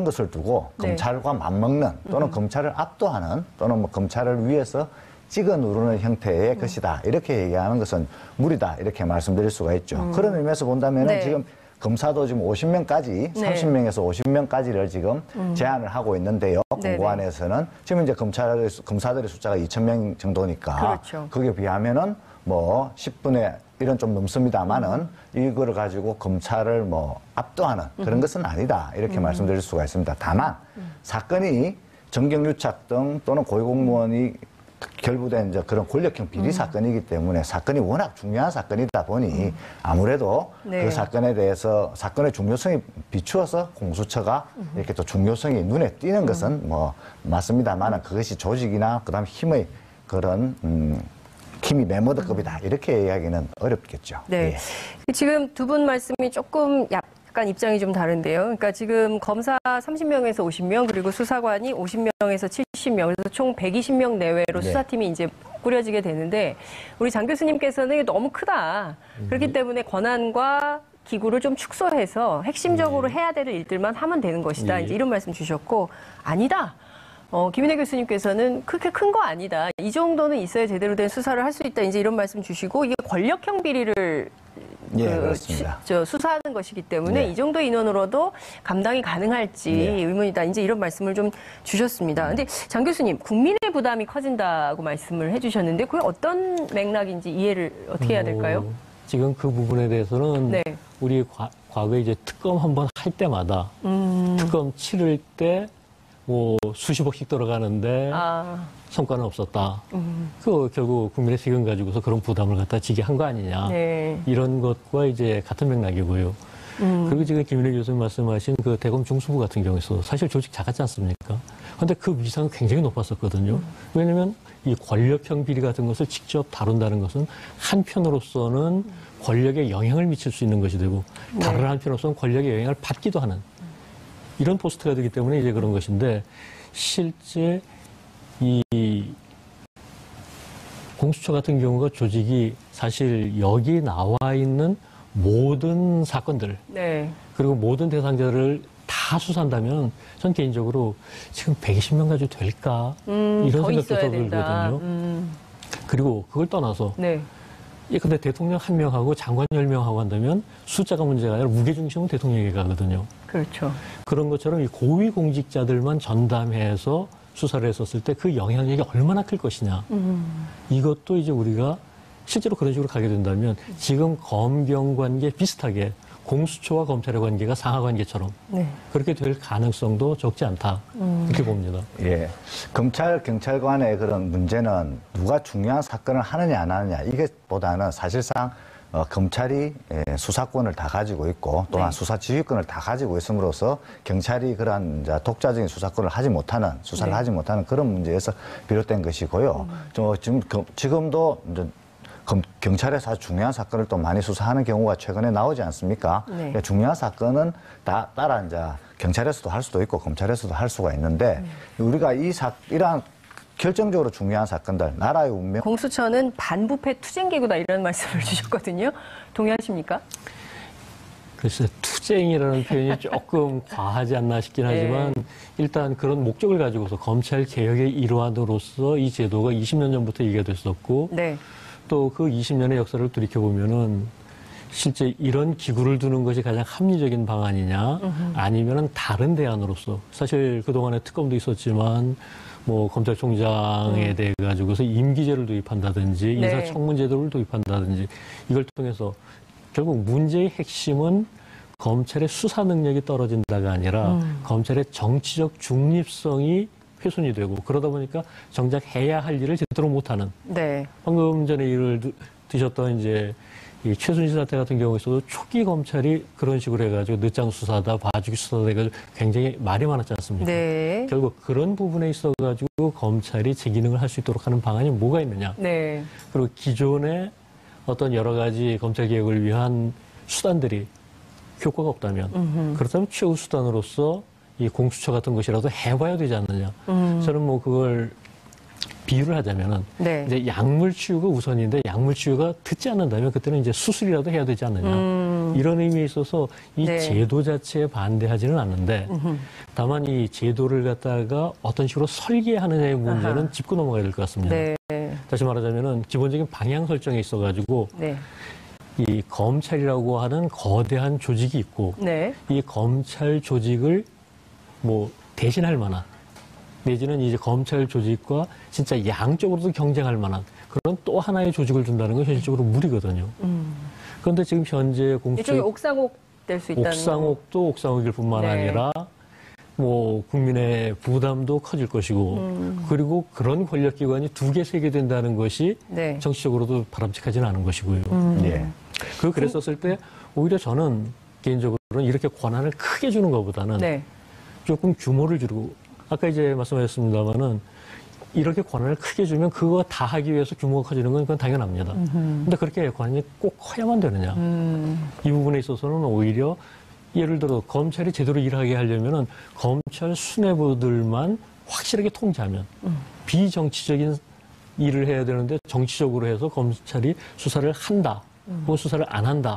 것을 두고 네. 검찰과 맞먹는 또는 검찰을 압도하는 또는 뭐 검찰을 위해서 찍어 누르는 형태의 것이다 이렇게 얘기하는 것은 무리다 이렇게 말씀드릴 수가 있죠. 그런 의미에서 본다면 네. 지금 검사도 지금 50명까지 네. 30명에서 50명까지를 지금 제한을 하고 있는데요. 네네. 공고안에서는 지금 이제 검사들의 숫자가 2,000명 정도니까 그렇죠. 그게 비하면은 뭐 10분의 1은 좀 넘습니다만은 이거를 가지고 검찰을 뭐 압도하는 그런 것은 아니다 이렇게 말씀드릴 수가 있습니다. 다만 사건이 정경유착 등 또는 고위공무원이 결부된 이제 그런 권력형 비리 사건이기 때문에 사건이 워낙 중요한 사건이다 보니 아무래도 네. 그 사건에 대해서 사건의 중요성이 비추어서 공수처가 이렇게 또 중요성이 눈에 띄는 것은 뭐 맞습니다만 그것이 조직이나 그다음 힘의 그런 힘이 메모드급이다 이렇게 이야기는 어렵겠죠. 네. 예. 지금 두 분 말씀이 조금 약간 입장이 좀 다른데요. 그러니까 지금 검사 30명에서 50명 그리고 수사관이 50명에서 70명 그래서 총 120명 내외로 네. 수사팀이 이제 꾸려지게 되는데 우리 장 교수님께서는 이게 너무 크다. 그렇기 때문에 권한과 기구를 좀 축소해서 핵심적으로 해야 될 일들만 하면 되는 것이다. 이제 이런 말씀 주셨고 아니다. 김인혜 교수님께서는 그렇게 큰 거 아니다. 이 정도는 있어야 제대로 된 수사를 할 수 있다. 이제 이런 말씀 주시고 이게 권력형 비리를 예, 그렇습니다. 수사하는 것이기 때문에 네. 이 정도 인원으로도 감당이 가능할지 네. 의문이다. 이제 이런 말씀을 좀 주셨습니다. 근데 장 교수님, 국민의 부담이 커진다고 말씀을 해주셨는데 그게 어떤 맥락인지 이해를 어떻게 해야 될까요? 지금 그 부분에 대해서는 네. 우리 과거에 이제 특검 한번 할 때마다 특검 치를 때 뭐 수십억씩 들어가는데 성과는 없었다. 그 결국 국민의 세금 가지고서 그런 부담을 갖다 지게 한 거 아니냐. 네. 이런 것과 이제 같은 맥락이고요. 그리고 지금 김인혜 교수님 말씀하신 그 대검 중수부 같은 경우에서 사실 조직 작았지 않습니까? 그런데 그 위상은 굉장히 높았었거든요. 왜냐하면 이 권력형 비리 같은 것을 직접 다룬다는 것은 한편으로서는 권력에 영향을 미칠 수 있는 것이 되고 다른 한편으로서는 권력의 영향을 받기도 하는 이런 포스트가 되기 때문에 이제 그런 것인데 실제 이 공수처 같은 경우가 조직이 사실 여기 나와 있는 모든 사건들 네. 그리고 모든 대상자를 다 수사한다면 전 개인적으로 지금 120명 가지고 될까 이런 더 생각도 있어야 된다. 들거든요. 그리고 그걸 떠나서 네. 근데 대통령 1명하고 장관 10명하고 한다면 숫자가 문제가 아니라 무게중심은 대통령에게 가거든요. 그렇죠. 그런 것처럼 이 고위 공직자들만 전담해서 수사를 했었을 때 그 영향력이 얼마나 클 것이냐. 이것도 이제 우리가 실제로 그런 식으로 가게 된다면 지금 검경 관계 비슷하게 공수처와 검찰의 관계가 상하 관계처럼 네. 그렇게 될 가능성도 적지 않다. 그렇게 봅니다. 예. 검찰, 경찰 간의 그런 문제는 누가 중요한 사건을 하느냐, 안 하느냐, 이게 보다는 사실상 검찰이 수사권을 다 가지고 있고 또한 수사 지휘권을 다 가지고 있음으로써 경찰이 그러한 독자적인 수사권을 하지 못하는, 수사를 하지 못하는 그런 문제에서 비롯된 것이고요. 지금도 이제 경찰에서 아주 중요한 사건을 또 많이 수사하는 경우가 최근에 나오지 않습니까? 네. 중요한 사건은 따라 이제 경찰에서도 할 수도 있고 검찰에서도 할 수가 있는데 우리가 이러한 결정적으로 중요한 사건들, 나라의 운명. 공수처는 반부패 투쟁기구다 이런 말씀을 주셨거든요. 동의하십니까? 글쎄, 투쟁이라는 표현이 조금 과하지 않나 싶긴 하지만 일단 그런 목적을 가지고서 검찰 개혁의 일환으로서 이 제도가 20년 전부터 얘기가 됐었고 네. 또 그 20년의 역사를 돌이켜보면은 실제 이런 기구를 두는 것이 가장 합리적인 방안이냐 아니면은 다른 대안으로서 사실 그동안에 특검도 있었지만 뭐 검찰총장에 대해 가지고서 임기제를 도입한다든지 인사청문제도를 도입한다든지 이걸 통해서 결국 문제의 핵심은 검찰의 수사 능력이 떨어진다가 아니라 검찰의 정치적 중립성이 훼손이 되고 그러다 보니까 정작 해야 할 일을 제대로 못하는. 네. 방금 전에 일을 드셨던 이제 이 최순실 사태 같은 경우에서도 초기 검찰이 그런 식으로 해가지고 늦장 수사다, 봐주기 수사다 해가지고 굉장히 말이 많았지 않습니까? 네. 결국 그런 부분에 있어가지고 검찰이 제 기능을 할 수 있도록 하는 방안이 뭐가 있느냐? 네. 그리고 기존의 어떤 여러 가지 검찰 개혁을 위한 수단들이 효과가 없다면 그렇다면 최후 수단으로서 이 공수처 같은 것이라도 해봐야 되지 않느냐. 저는 뭐 그걸 비유를 하자면은 이제 약물 치유가 우선인데 약물 치유가 듣지 않는다면 그때는 이제 수술이라도 해야 되지 않느냐. 이런 의미에 있어서 이 제도 자체에 반대하지는 않는데 다만 이 제도를 갖다가 어떤 식으로 설계하느냐의 문제는 짚고 넘어가야 될 것 같습니다. 다시 말하자면은 기본적인 방향 설정에 있어가지고 이 검찰이라고 하는 거대한 조직이 있고 이 검찰 조직을 뭐 대신할 만한 내지는 이제 검찰 조직과 진짜 양쪽으로도 경쟁할 만한 그런 또 하나의 조직을 둔다는 건 현실적으로 무리거든요. 그런데 지금 현재 공수처 이쪽이 옥상옥 될 수 있다는 옥상옥도 옥상옥일 뿐만 아니라 뭐 국민의 부담도 커질 것이고 그리고 그런 권력기관이 2개, 3개 된다는 것이 정치적으로도 바람직하지는 않은 것이고요. 그랬었을 때 오히려 저는 개인적으로는 이렇게 권한을 크게 주는 것보다는 조금 규모를 줄이고 아까 이제 말씀하셨습니다마는 이렇게 권한을 크게 주면 그거 다 하기 위해서 규모가 커지는 건 그건 당연합니다. 근데 그렇게 권한이 꼭 커야만 되느냐. 이 부분에 있어서는 오히려 예를 들어 검찰이 제대로 일하게 하려면은 검찰 수뇌부들만 확실하게 통제하면 비정치적인 일을 해야 되는데 정치적으로 해서 검찰이 수사를 한다. 혹은 수사를 안 한다.